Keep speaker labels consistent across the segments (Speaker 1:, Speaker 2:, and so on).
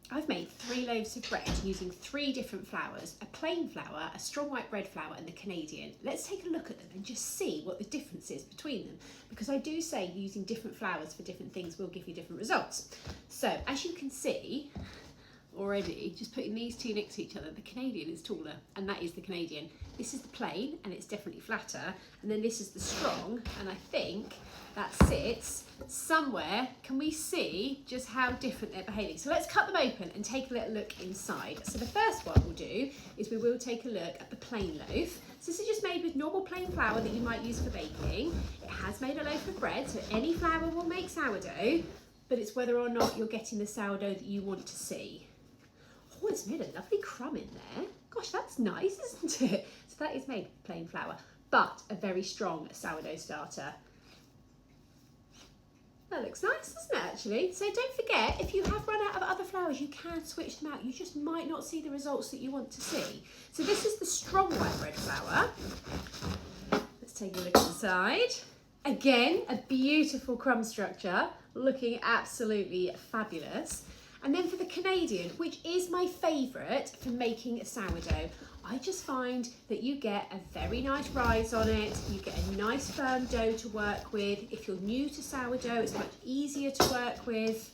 Speaker 1: I've made 3 loaves of bread using 3 different flours, a plain flour, a strong white bread flour and the Canadian. Let's take a look at them and just see what the difference is between them, because I do say using different flours for different things will give you different results. So as you can see already, just putting these 2 next to each other, the Canadian is taller and that is the Canadian. This is the plain and it's definitely flatter, and then this is the strong, and I think that sits somewhere. Can we see just how different they're behaving? So let's cut them open and take a little look inside. So the first one we'll do is we will take a look at the plain loaf. So this is just made with normal plain flour that you might use for baking. It has made a loaf of bread, so any flour will make sourdough, but it's whether or not you're getting the sourdough that you want to see. Oh, it's made a lovely crumb in there. Gosh, that's nice, isn't it? So that is made plain flour, but a very strong sourdough starter. That looks nice, doesn't it, actually? So don't forget, if you have run out of other flours, you can switch them out. You just might not see the results that you want to see. So this is the strong white bread flour. Let's take a look inside. Again, a beautiful crumb structure, looking absolutely fabulous. And then for the Canadian, which is my favourite for making a sourdough, I just find that you get a very nice rise on it, you get a nice firm dough to work with. If you're new to sourdough, it's much easier to work with.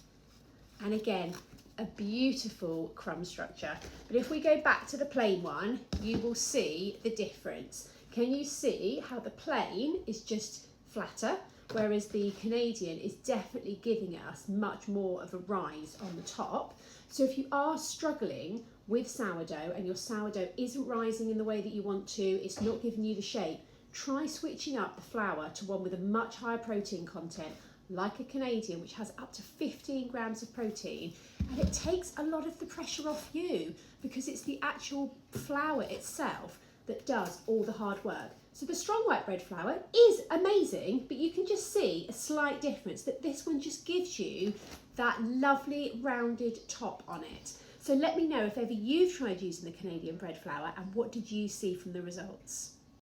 Speaker 1: And again, a beautiful crumb structure. But if we go back to the plain one, you will see the difference. Can you see how the plain is just flatter, whereas the Canadian is definitely giving us much more of a rise on the top? So if you are struggling with sourdough and your sourdough isn't rising in the way that you want to, it's not giving you the shape, try switching up the flour to one with a much higher protein content, like a Canadian, which has up to 15 grams of protein, and it takes a lot of the pressure off you because it's the actual flour itself that does all the hard work. So the strong white bread flour is amazing, but you can just see a slight difference, that this one just gives you that lovely rounded top on it. So let me know if ever you've tried using the Canadian bread flour and what did you see from the results.